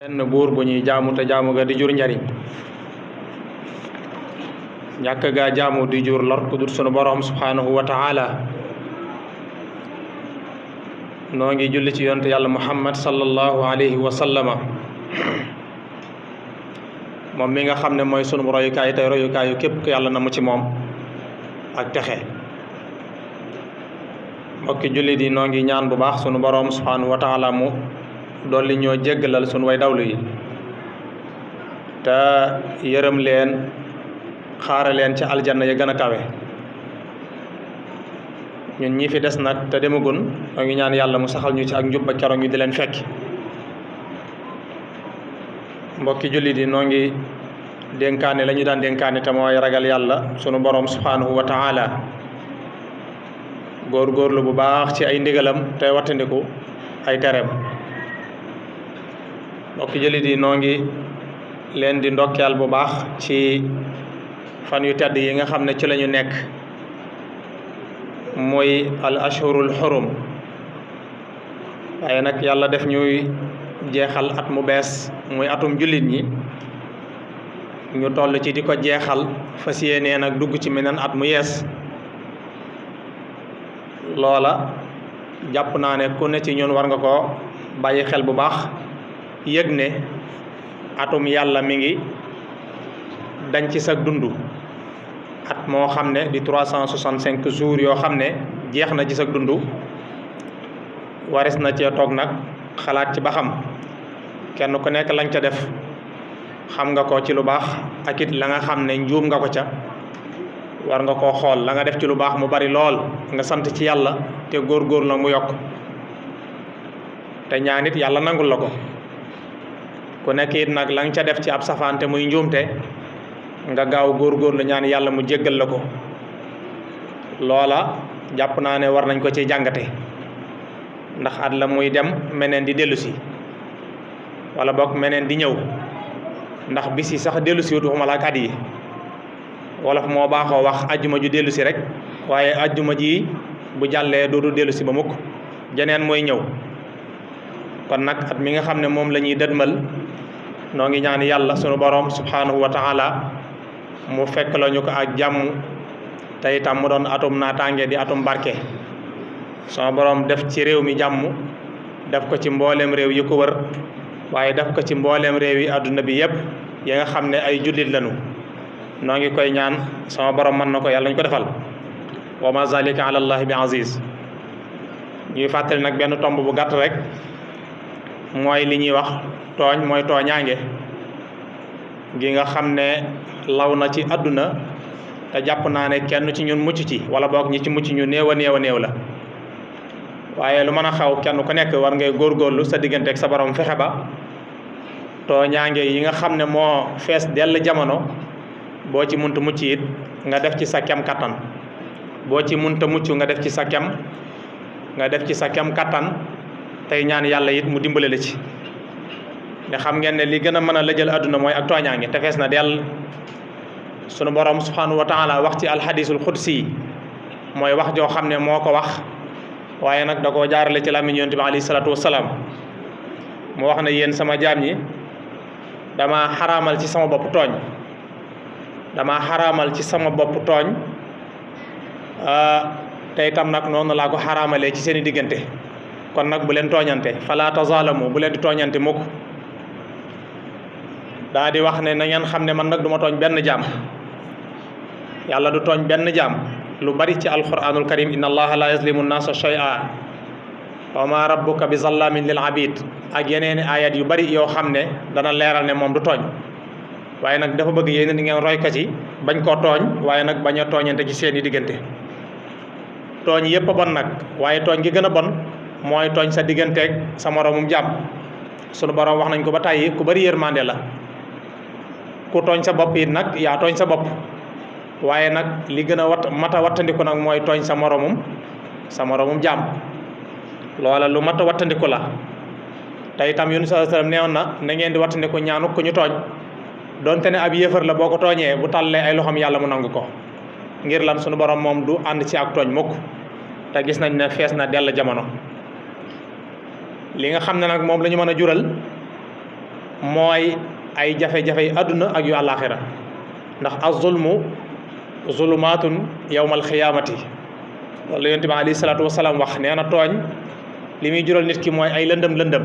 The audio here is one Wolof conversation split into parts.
benn buur bu ñuy jaamu te jaamu ga di jur njariñ ñàkk gaa jaamu di jur lor ku dul sunu boroom subhanahu wa ta'ala noo ngi julli ci yonte yàlla muhammad sallallahu alayhi wa sallama moom mi nga xam ne mooy sunu royukaay tey royukaayu képp ku yàlla na mu ci moom ak texe mbokki jullit yi noo ngi ñaan bu baax sunu boroom subhanahu wa ta'ala mu dolli ñoo jéggalal sunu way dawlu yi te yërëm leen xaare leen ci aljanna ya gën a kawe ñun ñi fi des nag te demagun noo ngi ñaan yàlla mu saxal ñu ci ak njub ba keroog ñu di leen fekk mbokki jullit yi noo ngi dénkaane la ñu daan dénkaane te mooy ragal yàlla sunu boroom subhanahu wa ta'ala góorgóorlu bu baax ci ay ndigalam te wattandiku ay tereem mbokki jullit yi noo ngi leen di ndokkeel bu baax ci fan yu tedd yi nga xam ne ci lañu nekk muy al ashhurul xurum waaye nag yàlla def ñuy jeexal at mu bees muy atum jullit ñi ñu toll ci di ko jeexal fas yéenee nag dugg ci meneen at mu yees loola jàpp naa ne ku ne ci ñun war nga ko bàyyi xel bu baax yëg ne atum yàlla mi ngi dañ ci sa dund at moo xam ne di 365 jours yoo xam ne jeex na ci sa dund waris na cee toog nag xalaat ci ba xam kenn ku nekk lañ ca def xam nga ko ci lu baax ak it la nga xam ne njuum nga ko ca war nga koo xool la nga def ci lu baax mu bari lool nga sant ci yàlla te góor la mu yokk te ñaan it yàlla nangul la ko ku nekk it nag la nga ca def ci ab safaante muy njuumte nga gaaw góorgóorlu ñaan yàlla mu jéggal la ko loola jàpp naa ne war nañ ko ci jàngate ndax at la muy dem meneen di dellu si wala boog meneen di ñëw ndax bis yi sax dellu si wut waxuma la ak at yi wolof moo baaxoo wax ajjuma ju dellu si rek waaye ajjuma ji bu jàllee doodu dellu si ba mukk jeneen mooy ñëw kon nag at mi nga xam ne moom la ñuy dëdmal noo ngi ñaan yàlla sunu boroom subhanahu wa ta'ala mu fekk la ñu ko ak jàmm te itam mu doon atum naataange di atum barke sunu boroom def ci réew mi jàmm def ko ci mbooleem réew yi ko wër waaye def ko ci mbooleem réew yi àdduna bi yépp yi nga xam ne ay jullit lañu noo ngi koy ñaan sama borom mën na ko yàlla ñu ko defal wa ma zalika ala allahi bi aziz ñuy fàttali nag benn tomb bu gàtt rek mooy li ñuy wax tooñ mooy tooñaange gi nga xam ne law na ci àdduna te jàpp naa ne kenn ci ñun mucc ci wala boog ñi ci mucc ñu néew a néew la waaye lu mën a xaw kenn ku nekk war ngay góorgóorlu sa diggante ak sa borom fexe ba tooñaange yi nga xam ne moo fees dell jamono boo ci munta mucc it nga def ci sa kem kattan boo ci munta mucc nga def ci sa kem kattan tey ñaan yàlla it mu dimbale la ci ne xam ngeen ne li gën a mën a lëjal àdduna mooy ak tooñaange te fees na dell sunu borom subhanahu wa ta'ala wax ci alhadisul xudsi mooy wax joo xam ne moo ko wax waaye nag da koo jaarale ci làmmiñ yonent bi alayhi salaatu wassalaam mu wax ne yéen sama jaam ñi dama xaraamal ci sama bopp tooñ te itam nag noonu laa ko xaraamalee ci seeni diggante kon nag bu leen tooñante fala tazalamu bu leen di tooñante mukk daa di wax ne na ngeen xam ne man nag du ma tooñ benn jaam yàlla du tooñ benn jaam lu bari ci alquranul karim inna allaha la yazlimu nnasa shay'a wa ma rabbuka bi zallamin lil abid ak yeneeni ayat yu bari yoo xam ne dana leeral ne moom du tooñ waaye nag dafa bëgg yéen di ngeen roy ko ci bañ koo tooñ waaye nag bañ a tooñante ci seeni diggante tooñ yépp a bon nag waaye tooñ gi gën a bon mooy tooñ sa digganteeg sa moroomum jàmm sunu borom wax nañ ko ba tàyyi ku bari yërmande la ku tooñ sa bopp it nag yaa tooñ sa bopp waaye nag li gën a mata wattandiku nag mooy tooñ sa moroomum jàmm loola lu mata wattandiku la te itam yunus sallallahu alayhi wasallam neewoon na ngeen di wattandiku ñaanu ku ñu tooñ donte ne ab yéefar la boo ko tooñee bu tàllee ay loxoom yàlla mu nangu ko ngir lan sunu borom moom du ànd ci ak tooñ mukk te gis nañ ne fees na dell jamono li nga xam ne nag moom la ñu mën a jural mooy ay jafe-jafe àdduna ak yu àllaaxira ndax az-zulmu zulumaatun yawmal xiyaamati loolu yonent bi alayhi salaatu wasalaam wax nee na tooñ li muy jural nit ki mooy ay lëndëm lëndëm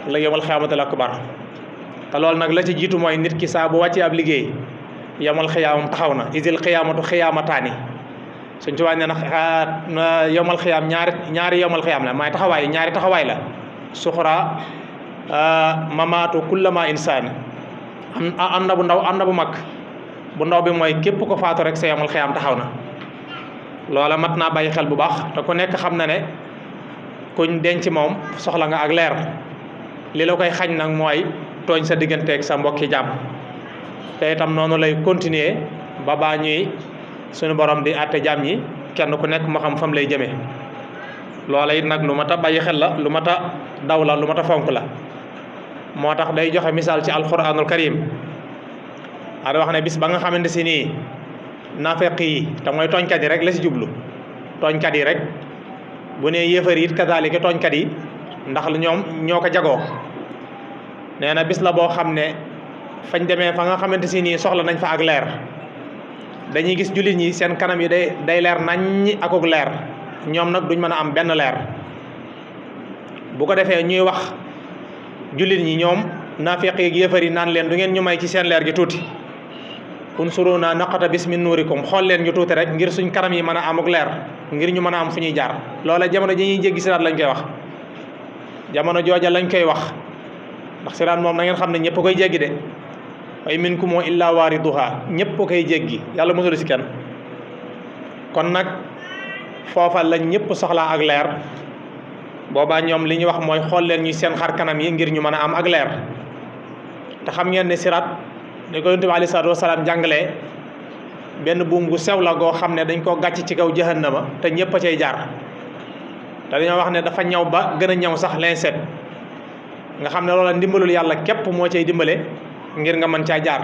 la yawmal xiyaamatil akbar te loolu nag la ci jiitu mooy nit ki saa bu wàccee ab liggéey yawmal xiyaamam taxaw na isil xiyaamatu xiyaamataani suñ ci wàññi na yawmal xiyaam ñaari yawmal xiyaam la maay taxawaay ñaari taxawaay la suxra mamaatu kullama insaan am na bu ndaw am na bu mag bu ndaw bi mooy képp ko faatu rek sa yawmal xiyaam taxaw na loola mat naa bàyyi xel bu baax te ku nekk xam na ne kuñ denc moom soxla nga ak leer li la koy xañ nag mooy tooñ sa digganteeg sa mbokki jàmm te itam noonu lay continuer ba baa ñuy suñu borom di àtte jàmm ñi kenn ku nekk moo xam fam lay jëmee loola it nag lu mat a bàyyi xel la lu mat a daw la lu mat a fonk la moo tax day joxe misaal ci alquranul karim ada wax ne bis ba nga xamante si nii naafeq yi te mooy tooñkat yi rek la si jublu tooñkat yi rek bu ne yéefar yi it kazaalika tooñkat yi ndax ñoom ñoo ko jagoo nee na bis la boo xam ne fañ demee fa nga xamante si nii soxla nañ fa ak leer dañuy gis jullit ñi seen kanam yi day leer naññi akuk leer ñoom nag duñ mën a am benn leer bu ko defee ñuy wax jullit ñi ñoom naafeq yi yéefar yi naan leen du ngeen ñu may ci seen leer gi tuuti unsuruna naqata bis min nuurikum xool leen ñu tuuti rek ngir suñ kanam yi mën a amuk leer ngir ñu mën a am fu ñuy jaar loola jamono ji ñuy jéggi siraat lañ koy wax jamono jooja lañ koy wax ndax siraat moom na ngeen xam ne ñëpp koy jéggi de way minkum illa waariduha ñëpp koy jéggi yàlla mosul si kenn kon nag foofa lañ ñëpp soxlaa ak leer boobaa ñoom li ñuy wax mooy xool leen ñu seen xar kanam yi ngir ñu mën a am ak leer te xam ngeen ne siraat ni ko yonent bi alayhi salaatu wasalaam jàngalee benn buum gu sew la goo xam ne dañ koo gàcc ci kaw jahannama te ñëpp a cay jaar te dañoo wax ne dafa ñaw ba gën a ñaw sax linset nga xam ne loola ndimbalul yàlla képp moo cay dimbale ngir nga mën caa jaar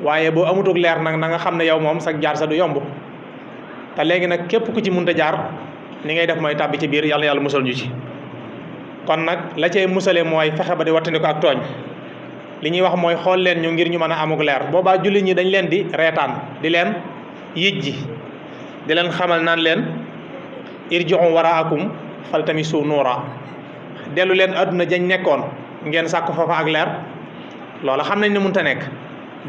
waaye boo amutug leer nag na nga xam ne yow moom sax jaar sa du yomb te léegi nag képp ku ci munta jaar ni ngay def mooy tàbbi ci biir yàlla yàlla musal ñu ci kon nag la cay musale mooy fexe ba di wattandi ko ak tooñ li ñuy wax mooy xool leen ñu ngir ñu mën a amuk leer boobaa jullit ñi dañ leen di reetaan di leen yijji di leen xamal naan leen irji'u waraakum faltamisu nuura dellu leen adduna jañ nekkoon ngeen sàkku foofa ak leer loola xam nañ ne mënta nekk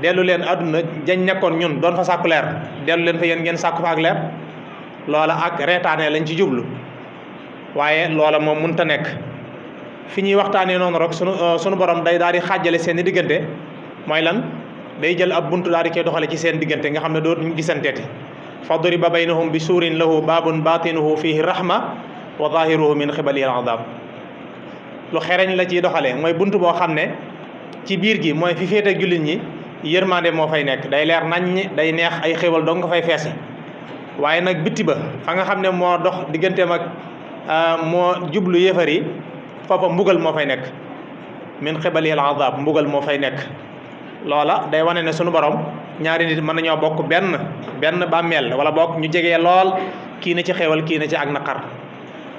dellu leen adduna jañ nekkoon ñun doon fa sàkku leer dellu leen fa yéen ngeen sàkku fa ak leer loola ak reetaanee lañ ci jublu waaye loola moom mënta nekk fi ñuy waxtaanee noonu rek sunu borom day daal di xaajale seen i diggante mooy lan day jël ab buntu daal di koy doxale ci seen diggante nga xam ne dootuñu gisanteeti fa duriba baynahum bi suurin lahu baabun baatinuhu fihi rahma wa zahiruhu min xibalihi al-azab lu xereñ la ciy doxalee mooy buntu boo xam ne ci biir gi mooy fi féete jullit ñi yërmande moo fay nekk day leer naññ day neex ay xéwal dong nga fay feese waaye nag bitti ba fa nga xam ne moo dox digganteem ak moo jublu yéefar yi foofa mbugal moo fay nekk min xibalihi al-azab mbugal moo fay nekk loola day wane ne sunu borom ñaari nit mën nañoo bokk benn bàmmeel wala bokk ñu jegee lool kii na ci xéewal kii na ci ak naqar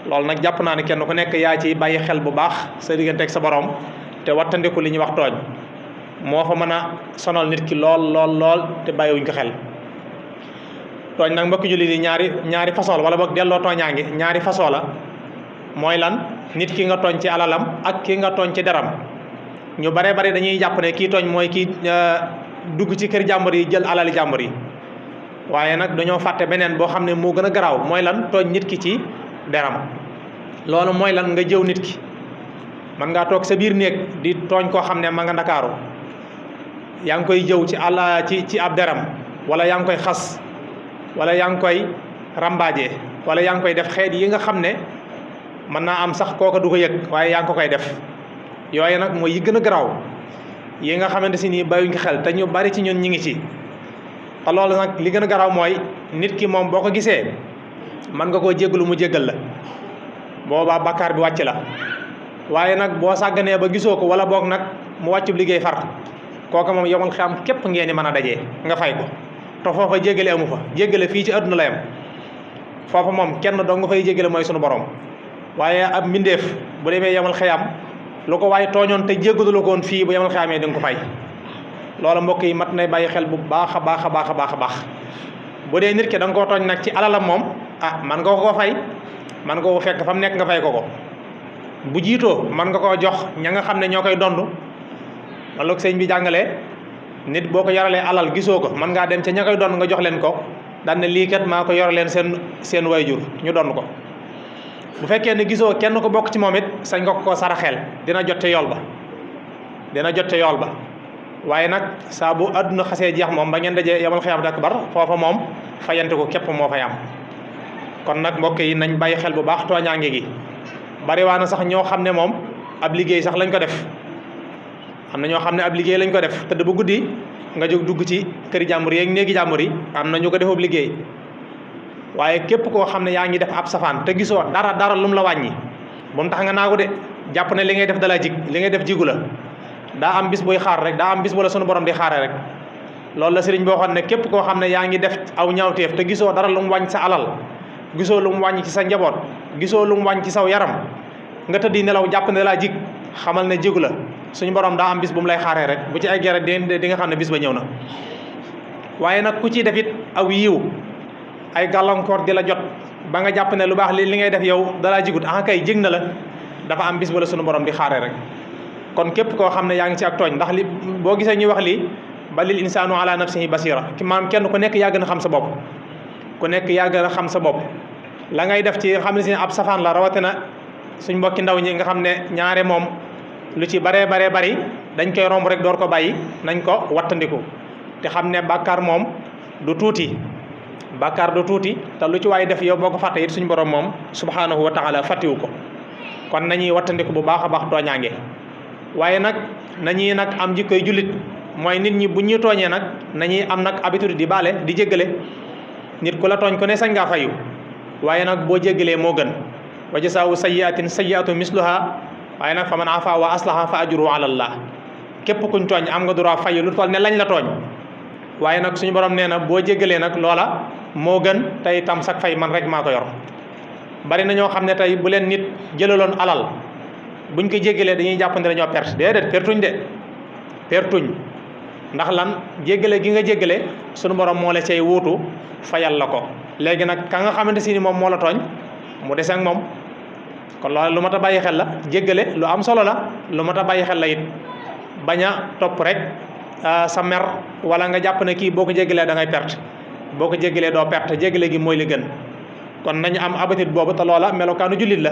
loolu nag jàpp naa ne kenn ku nekk yaa ci bàyyi xel bu baax sa digganteeg sa borom te wattandiku li ñuy wax tooñ moo fa mën a sonal nit ki lool te bàyyiwuñ ko xel tooñ nag mbokki jullit yi ñaari façon la wala boog delloo tooñaangi ñaari façon la mooy lan nit ki nga tooñ ci alalam ak ki nga tooñ ci deram ñu bare dañuy jàpp ne kii tooñ mooy kii dugg ci kër jàmbur yi jël alali jàmbur yi waaye nag dañoo fàtte beneen boo xam ne moo gën a garaaw mooy lan tooñ nit ki ci deram loolu mooy lan nga jëw nit ki man ngaa toog sa biir néeg di tooñ koo xam ne ma nga ndakaaru yaa ngi koy jëw ci ci ab deram wala yaa ngi koy xas wala yaa ngi koy rambaaje wala yaa ngi koy def xeet yi nga xam ne mën naa am sax kooka du ko yëg waaye yaa ngi ko koy def yooyu nag mooy yi gën a garaaw yi nga xamante si nii bàyyuñ ko xel te ñu bari ci ñun ñi ngi ci te loolu nag li gën a garaaw mooy nit ki moom boo ko gisee mën nga koo jéggalu mu jéggal la boobaa bakkaar bi wàcc la waaye nag boo sàgganee ba gisoo ko wala boog nag mu wàccub liggéey far kooka moom yomal xam képp ngeen di mën a dajee nga fay ko te foofa jéggale amu fa jéggale fii ci àdduna la yam foofa moom kenn doo nga fay jéggale mooy sunu borom waaye ab mbindeef bu demee yomal xiyam lu ko waaye tooñoon te jéggalu ko woon fii bu yemal xaamee di nga ko fay. loola mbokk yi mat nay bàyyi xel bu baax a baax a baax a baax a baax bu dee nit ki da nga koo tooñ nag ci alalam moom man nga ko fay, man nga ko fekk fa mu nekk nga fay ko bu jiitoo man nga koo jox ña nga xam ne ñoo koy dond. loolu sëñ bi jàngalee nit boo ko yoralee alal gisoo ko man ngaa dem ca ña koy dond nga jox leen ko daan ne lii kat maa ko yore leen seen wayjur ñu dond ko. bu fekkee ne gisoo kenn ko bokk ci moom it sañ nga ko saraxeel dina jot te yool ba waaye nag saa bu àdduna xasee jeex moom ba ngeen dajee yamal xiyaamati akbar foofa moom fayante ko képp moo fay am. kon nag mbokk yi nañ bàyyi xel bu baax tooñaange gi. bari waa na sax ñoo xam ne moom ab liggéey sax lañ ko def, am na ñoo xam ne ab liggéey lañ ko def tëdd bu guddi nga jóg dugg ci këri jàmbur yi ak néegi jàmbur yi am na ñu ko defub liggéey. waaye képp koo xam ne yaa ngi def ab safaan te gisoo dara lum la wàññi bu mu tax nga naagu de jàpp ne li ngay def dalaa jig li ngay def jigu la daa am bis buy xaar rek, daa am bis bu la sunu borom di xaare rek. loolu la sëriñ boo xam ne képp koo xam ne yaa ngi def aw ñaawteef te gisoo dara lu mu wàññ sa alal, gisoo lu mu wàññi ci sa njaboot, gisoo lu mu wàññ ci saw yaram, nga tëddi nelaw jàpp ne dalaa jig, xamal ne jigu la suñu borom daa am bis bu mu lay xaaree rek. bu ci ay gere di nga xam ne bis ba ñëw na. waaye nag ku ciy def it aw yiw ay gàllankoor di la jot ba nga jàpp ne lu baax li ngay def yow dalaa jigut kay jig na la, dafa am bis bu la sunu borom di xaaree rek. kon képp koo xam ne yaa ngi ci ak tooñ, ndax li boo gisee ñuy wax lii balil insaanu ala nafsihi basira, maanaam kenn ku nekk yaa gën a xam sa bopp, ku nekk yaa gën a xam sa bopp. la ngay def ci xam ne si ab safaan la, rawatina suñ mbokki ndaw ñi nga xam ne ñaare moom lu ci baree bari dañ koy romb rek door ko bàyyi. nañ ko wattandiku te xam ne bàkkaar moom du tuuti, te lu ci waay def yow boo ko fàtte it suñ borom moom subhanahu wa taala fàttiwu ko. kon nañuy wattandiku bu baax a baax tooñaange. waaye nag nañuy nag am jikkoy jullit, mooy nit ñi bu ñuy tooñee nag nañuy am nag habitude di baale di jéggale. nit ku la tooñ ku ne sañ ngaa fayu, waaye nag boo jéggalee moo gën. wa jasaa'u sayyi'atin sayyi'atun misluha, waaye nag fa man afa wa aslaha fa ajruhu ala Allah. képp kuñ tooñ am nga droit fayu lu toll ne lañ la tooñ, waaye nag suñu borom nee na boo jéggalee nag loola moo gën. tey tam sax fay man rek maa ko yor. bari na ñoo xam ne tey bu leen nit jëlaloon alal buñ ko jéggalee dañuy jàpp ne dañoo perte. déedéet pertuñ ndax lan jéggale gi nga jéggale sunu borom moo la cay wuutu fayal la ko. léegi nag ka nga xamante si ni moom moo la tooñ mu des ak moom. kon loolu lu mat a bàyyi xel la. jéggale lu am solo la, lu mat a bàyyi xel la it. bañ a topp rek sa mer wala nga jàpp ne kii boo ko jéggalee da ngay perte. boo ko jéggalee doo perte, jéggale gi mooy li gën. kon nañu am habitude boobu te loola melokaanu jullit la.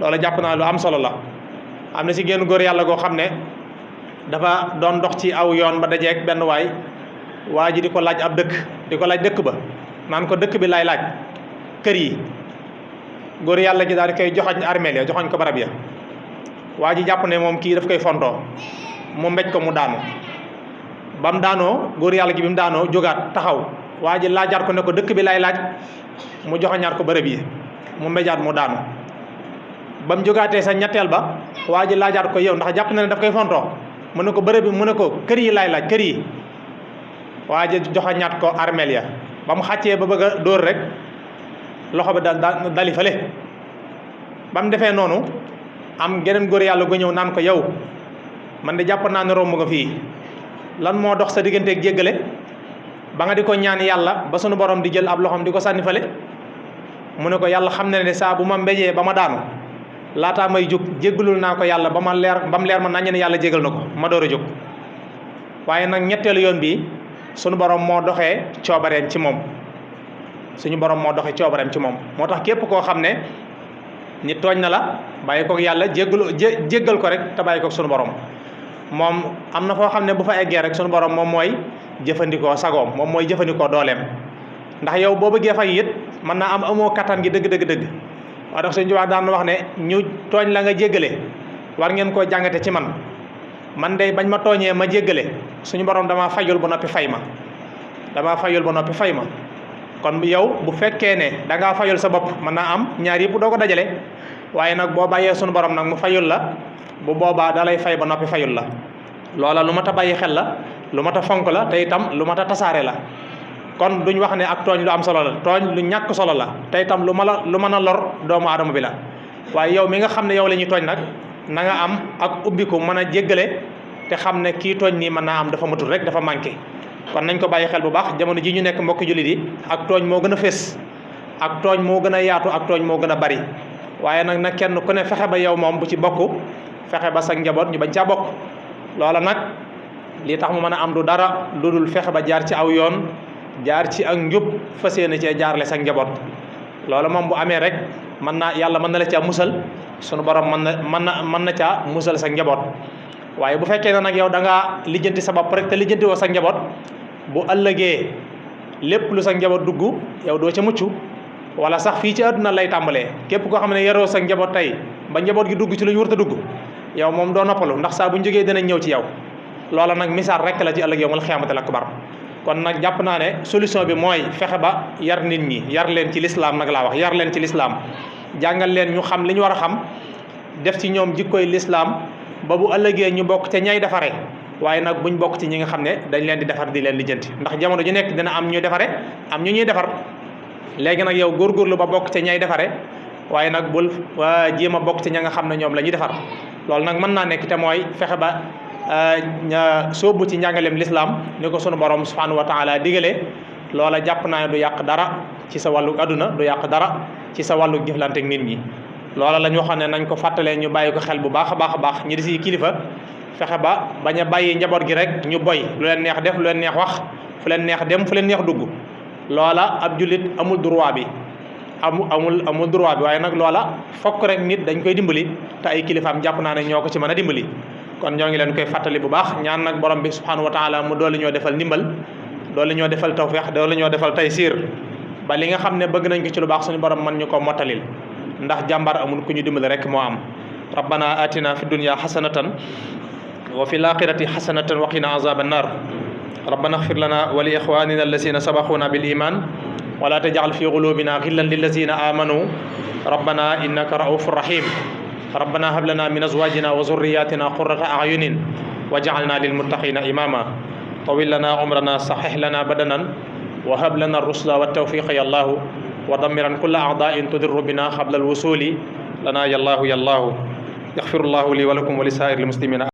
loola jàpp naa lu am solo la. am na si génn góor yàlla goo xam ne dafa doon dox ci aw yoon ba dajeek benn waa ji di ko laaj ab dëkk ba naan ko dëkk bi laay laaj kër yi. góor yàlla gi daal di koy joxoñ armeel ya, joxoñ ko barab ya. waa ji jàpp ne moom kii daf koy fontoo, mu mbéj ko mu daanu. ba mu daanoo góor yàlla gi bi mu daanoo jógaat taxaw, waa ji laajaat ko ne ko dëkk bi laay laaj, mu joxoñaat ko bërëb yi, mu mbéjaat mu daanu. ba mu jógaatee sa ñetteel ba waa ji laajaat ko yow ndax jàpp na ne daf koy fontoo, mu ne ko bërëb bi, mu ne ko kër yi laay laaj kër yi. waa ji joxoñaat ko armeel ya. ba mu xàccee ba bëgg a dóor rek loxo bi dali fale. ba mu defee noonu am geneen góor yàlla gu ñëw naan ko yow man de jàpp naa ne romb nga fii, lan moo dox sa digganteeg jéggale ba nga di ko ñaan yàlla ba sunu borom di jël ab loxoom di ko sànni fale. mu ne ko yàlla xam na ne saa bu ma mbéjee ba ma daanu laataa may jóg jéggalul naa ko yàlla ba mu leer ma naññ ne yàlla jégal na ko ma door a jóg. waaye nag ñetteelu yoon bi sunu borom moo doxee coobareem ci moom. moo tax képp koo xam ne nit tooñ na la bàyyi koog yàlla jéggal ko rek te bàyyi koog sunu borom. moom am na foo xam ne bu fa eggee rek sunu borom moom mooy jëfandikoo sagoom, moom mooy jëfandikoo dooleem. ndax yow boo bëggee fay it mën naa am amoo kattan gi dëgg. waaw tax suñu wax daan wax ne ñu tooñ la nga jéggale war ngeen koo jàngate ci man de bañ ma tooñee ma jéggale suñu borom damaa fayul ba noppi fay ma. kon yow bu fekkee ne da ngaa fayul sa bopp mën naa am ñaar yëpp doo ko dajale, waaye nag boo bàyyee suñu borom nag mu fayul la, bu boobaa da lay fay ba noppi fayul la. loola lu mat a bàyyi xel la, lu mat a fonk la, te itam lu mat a tasaare la. kon duñ wax ne ak tooñ lu am solo la, tooñ lu ñàkk solo la, te itam lu mën a lor doomu aadama bi la. waaye yow mi nga xam ne yow la ñuy tooñ nag na nga am ak ubbiku mën a jéggale te xam ne kii tooñ nii mën naa am dafa matul rek dafa manqué. kon nañ ko bàyyi xel bu baax jamono ji ñu nekk mbokki jullit yi ak tooñ moo gën a fés ak tooñ moo gën a yaatu ak tooñ moo gën a bari waaye nag nag kenn ku ne fexe ba yow moom bu ci bokk fexe ba sa njaboot ñu bañ caa bokk. loola nag li tax mu mën a am du dara lu dul fexe ba jaar ci aw yoon jaar ci ak njub fas yéene cee jaarale sa njaboot. loola moom bu amee rek mën naa yàlla mën na la caa musal sunu borom mën na caa musal sa njaboot. waaye bu fekkee ne nag yow da ngaa lijjanti sa bopp rek te lijjanti woo sa njaboot bu ëllëgee lépp lu sa njaboot dugg yow doo ca mucc wala sax fii ci àdduna lay tàmbalee. képp koo xam ne yaroo sa njaboot tey ba njaboot gi dugg ci lu ñu warut a dugg yow moom doo noppalu ndax saa bu ñu jógee dinañ ñëw ci yow. loola nag misaal rek la ci ëllëg yow mal xiyaamatil akbar. kon nag jàpp naa ne solution bi mooy fexe ba yar nit ñi yar leen ci lislaam nag laa wax yar leen ci lislaam jàngal leen ñu xam li ñu war a xam def ci ñoom jikkoy lislaam ba bu ëllëgee ñu bokk ca ñay defare waaye nag buñ bokk ci ñi nga xam ne dañ leen di defar di leen lijjanti ndax jamono ju nekk dina am ñuy defare am ñu ñuy defar. léegi nag yow góorgóorlu ba bokk ca ñay defare waaye nag bul jéem a bokk ci ña nga xam ne ñoom la ñuy defar. loolu nag mën naa nekk te mooy fexe ba sóobu ci njàngaleem lislaam ni ko sunu borom subhanahu wa taala digalee. loola jàpp naa ne du yàq dara ci sa wàllu adduna du yàq dara ci sa wàllu jëflante ak nit ñi. loola la ñu waxoon ne nañ ko fàttalee ñu bàyyi ko xel bu baax a baax a baax ñi di si kilifa fexe ba bañ a bàyyi njaboot gi rek ñu boy lu leen neex def lu leen neex wax fu leen neex dem fu leen neex dugg. loola ab jullit amul droit bi amul droit bi waaye nag loola fokk rek nit dañ koy dimbali te ay kilifaam jàpp naa ne ñoo ko ci mën a dimbali. kon ñoo ngi leen koy fàttali bu baax ñaan nag borom bi subhanahu wa taala mu doole ñoo defal ndimbal doole ñoo defal tawfiq doole ñoo defal taysiir ba li nga xam ne bëgg nañ ko ci lu baax suñu borom mën ñu ko mottalil ndax jàmbar amul ku ñu dimbali rek moo am. rabbana atina fi dunya hasanatan wa fil akhirati hasanatan wa qina azaban nar. rabbana ighfir lana wa li ikhwanina allazina sabaquna bil iman wa la taj'al fi qulubina ghillan lil ladzina amanu rabbana innaka ra'ufur rahim. rabbana hab lana min azwajina wa zurriyyatina qurrata a'yunin waj'alna lil muttaqina imama. tawil lana umrana sahih lana badanan wa hab lana ar-rusla wat tawfiqa ya allah wa dammiran kulla a'da'in tudirru bina qabla al-wusuli lana ya allah ya allah. yaghfirullahu li wa lakum wa li sa'iril muslimina.